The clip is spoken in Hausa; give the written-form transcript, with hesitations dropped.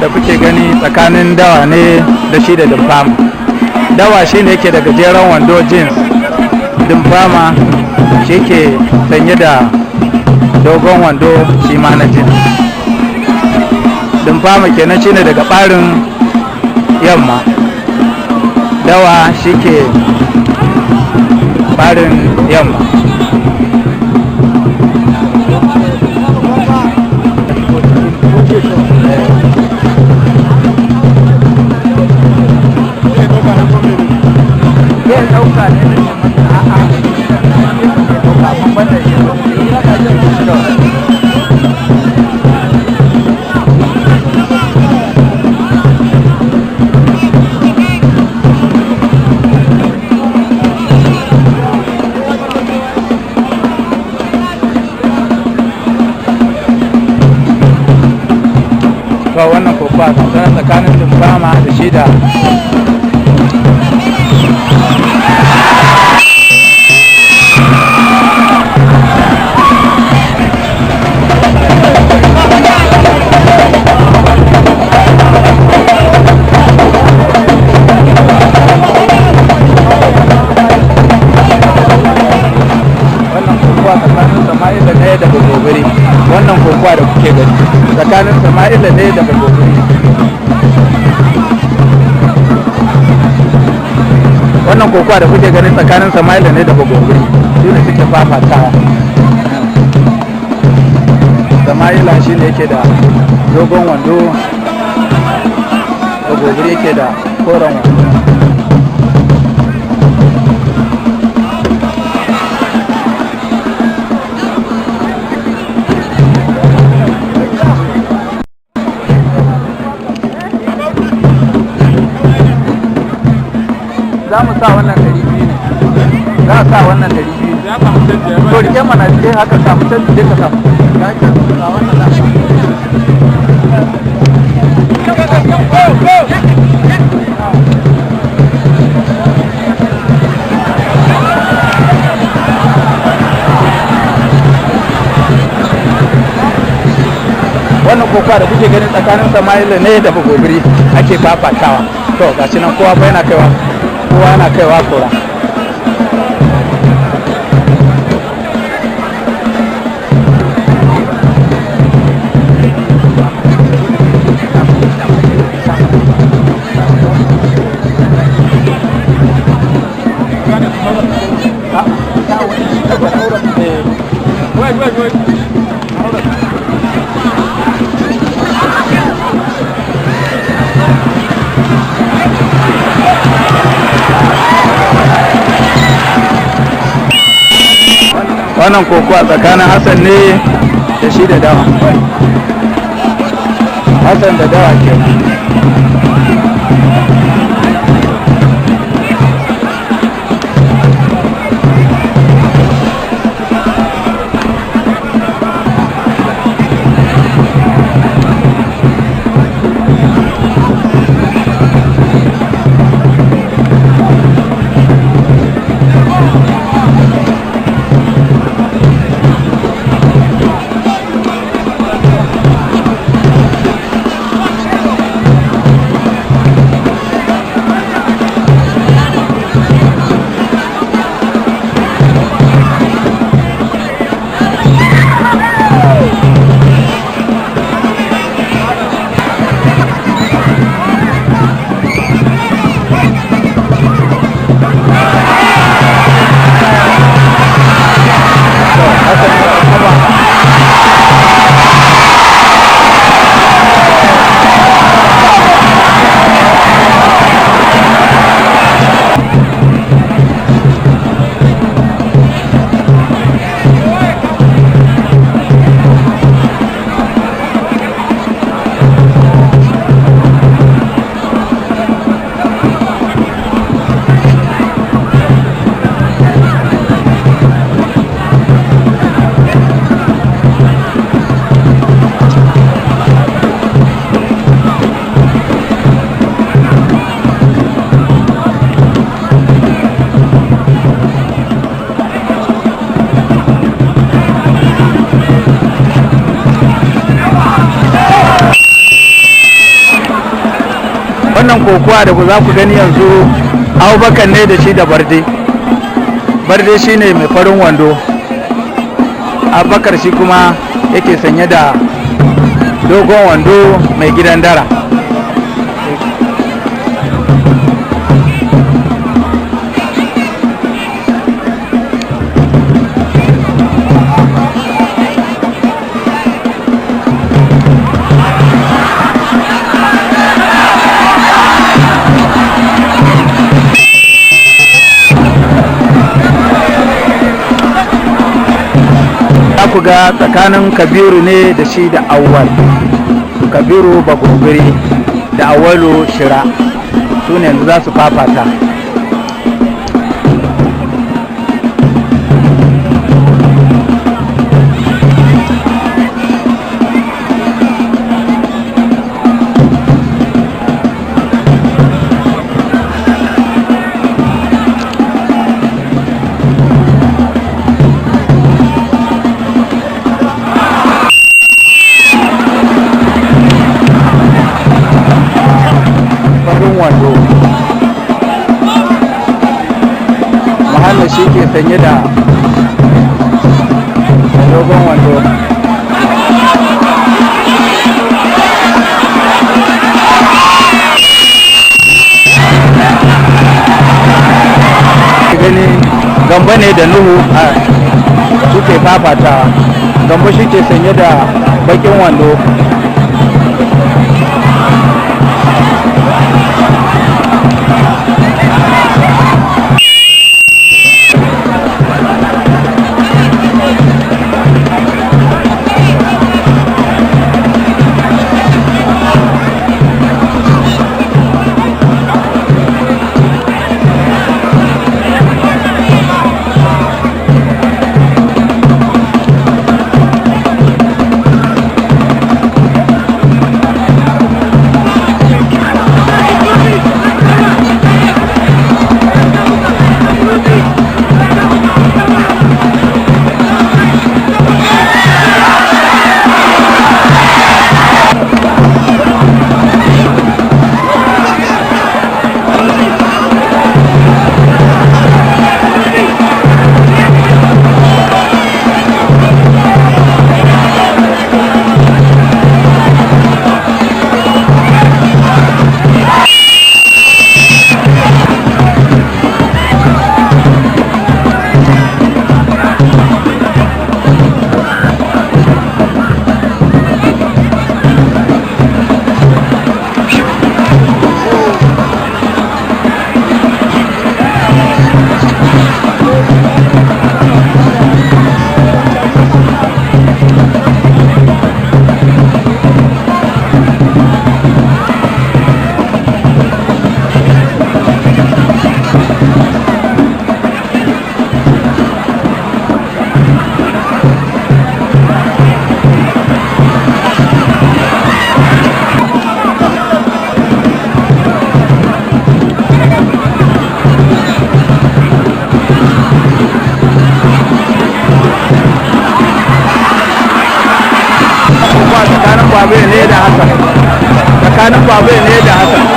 da kuke gani tsakanin dawa ne da shi da dimfama. Dawa shi ne yake da gajeren wando jeans, dimfama shi ke sanye da dogon wando shi ma na jeans. Dimfama kenan shi ne daga ɓarin yamma, dawa shi ke ɓarin yamma. To wannan kofa tsakanin dimfama da shi da Sama'ila ne da bagobiri. Wannan kokowa da kuke gani tsakanin Sama'ila ne da bagobiri. Wannan kokowa da kuke gani tsakanin Sama'ila ne da bagobiri, shi ne suke fafatawa. Sama'ila shi ne yake da dogon wando, bagobiri yake da koren wando. Za mu sa wannan 200 ne, za a sa wannan 200 ne. To rike mana rike haka samu canji dai ka samu. Ga wannan da wannan kokowa da kuke ganin tsakanin Sama'ila ne da bagobiri ake fafatawa. To gashi nan kowa fa yana kaiwa kora. Wannan kokowa tsakanin Hassan ne da shi da dawa. Hassan da dawa kenan. wannan kokowa da za ku gani yanzu Abubakar ne da shi da Barde. Barde shine mai farin wando, Abubakar shi kuma yake sanye da dogon wando mai gidan dara. Ku ga tsakanin Kabiru ne da shi da Awwal, Kabiru Bagobiri da Awwalu Shira su ne yanzu za su fafata. Muhammad shi ke sanye da dogon wando. Gani Gambo ne da Nuhu suke fafata. Gambo shi ke sanye da bakin wando. Babur ne da Hassan, tsakanin Babur ne da Hassan.